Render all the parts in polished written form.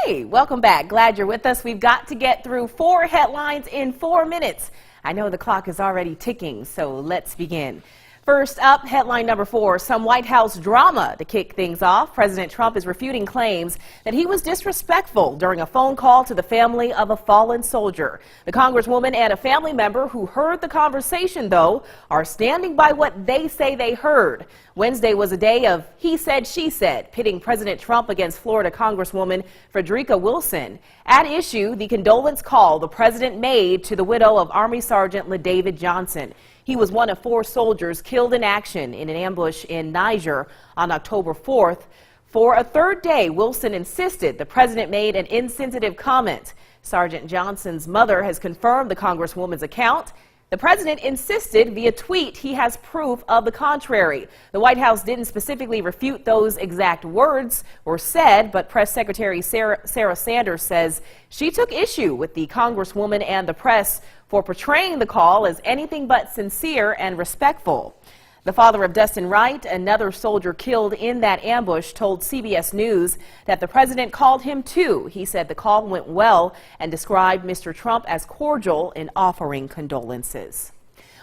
Hey, welcome back. Glad you're with us. We've got to get through 4 headlines in 4 minutes. I know the clock is already ticking, so let's begin. First up, headline number 4, some White House drama to kick things off. President Trump is refuting claims that he was disrespectful during a phone call to the family of a fallen soldier. The Congresswoman and a family member who heard the conversation, though, are standing by what they say they heard. Wednesday was a day of he said, she said, pitting President Trump against Florida Congresswoman Frederica Wilson. At issue, the condolence call the president made to the widow of Army Sergeant LaDavid Johnson. He was one of 4 soldiers killed in action in an ambush in Niger on October 4th. For a third day, Wilson insisted the president made an insensitive comment. Sergeant Johnson's mother has confirmed the Congresswoman's account. The president insisted via tweet he has proof of the contrary. The White House didn't specifically refute those exact words were said, but Press Secretary Sarah Sanders says she took issue with the Congresswoman and the press for portraying the call as anything but sincere and respectful. The father of Dustin Wright, another soldier killed in that ambush, told CBS News that the president called him too. He said the call went well and described Mr. Trump as cordial in offering condolences.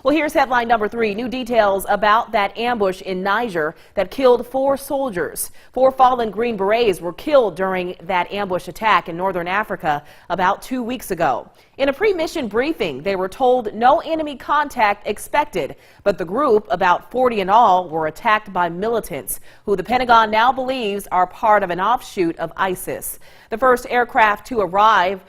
Well, here's headline number 3. New details about that ambush in Niger that killed 4 soldiers. 4 fallen Green Berets were killed during that ambush attack in northern Africa about 2 weeks ago. In a pre-mission briefing, they were told no enemy contact expected, but the group, about 40 in all, were attacked by militants who the Pentagon now believes are part of an offshoot of ISIS. The first aircraft to arrive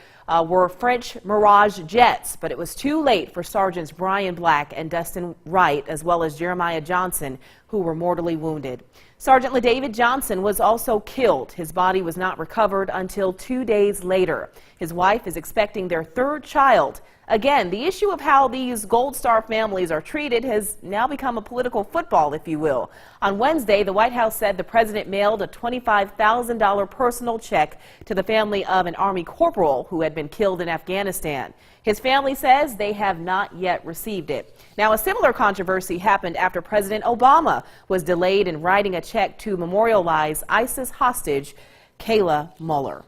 were French Mirage jets, but it was too late for Sergeants Brian Black and Dustin Wright, as well as Jeremiah Johnson, who were mortally wounded. Sergeant LaDavid Johnson was also killed. His body was not recovered until 2 days later. His wife is expecting their 3rd child. Again, the issue of how these Gold Star families are treated has now become a political football, if you will. On Wednesday, the White House said the president mailed a $25,000 personal check to the family of an Army corporal who had been killed in Afghanistan. His family says they have not yet received it. Now, a similar controversy happened after President Obama was delayed in writing a check to memorialize ISIS hostage Kayla Mueller.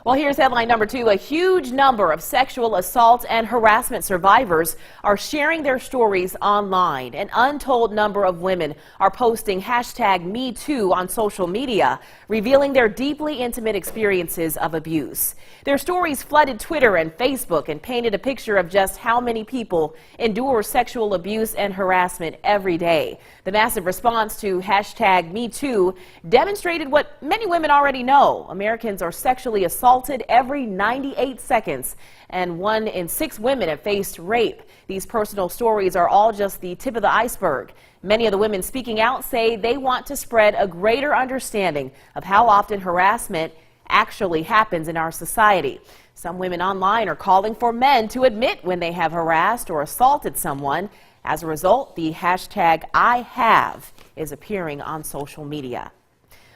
Well, here's headline number 2. A huge number of sexual assault and harassment survivors are sharing their stories online. An untold number of women are posting #MeToo on social media, revealing their deeply intimate experiences of abuse. Their stories flooded Twitter and Facebook and painted a picture of just how many people endure sexual abuse and harassment every day. The massive response to #MeToo demonstrated what many women already know. Americans are sexually assaulted every 98 seconds, and 1 in 6 women have faced rape. These personal stories are all just the tip of the iceberg. Many of the women speaking out say they want to spread a greater understanding of how often harassment actually happens in our society. Some women online are calling for men to admit when they have harassed or assaulted someone. As a result, the #IHave is appearing on social media.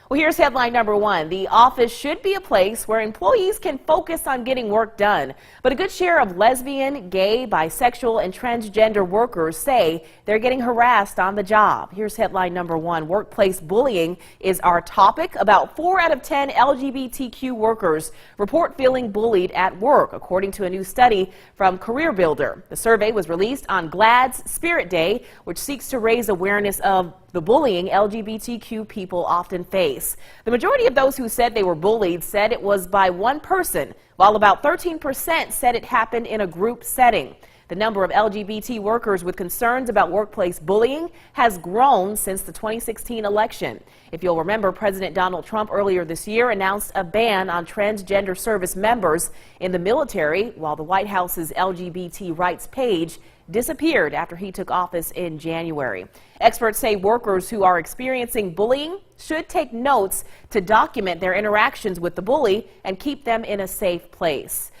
Well, here's headline number 1. The office should be a place where employees can focus on getting work done. But a good share of lesbian, gay, bisexual, and transgender workers say they're getting harassed on the job. Here's headline number 1. Workplace bullying is our topic. About 4 out of 10 LGBTQ workers report feeling bullied at work, according to a new study from CareerBuilder. The survey was released on GLAAD's Spirit Day, which seeks to raise awareness of the bullying LGBTQ people often face. The majority of those who said they were bullied said it was by one person, while about 13% said it happened in a group setting. The number of LGBT workers with concerns about workplace bullying has grown since the 2016 election. If you'll remember, President Donald Trump earlier this year announced a ban on transgender service members in the military, while the White House's LGBT rights page disappeared after he took office in January. Experts say workers who are experiencing bullying should take notes to document their interactions with the bully and keep them in a safe place.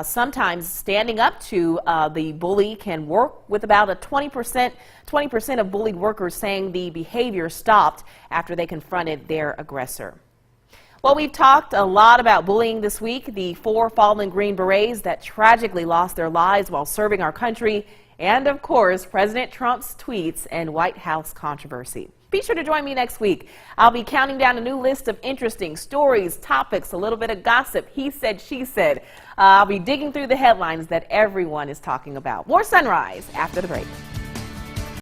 Sometimes standing up to the bully can work, with about a 20% of bullied workers saying the behavior stopped after they confronted their aggressor. Well, we've talked a lot about bullying this week, the 4 fallen Green Berets that tragically lost their lives while serving our country, and of course, President Trump's tweets and White House controversy. Be sure to join me next week. I'll be counting down a new list of interesting stories, topics, a little bit of gossip, he said, she said. I'll be digging through the headlines that everyone is talking about. More Sunrise after the break.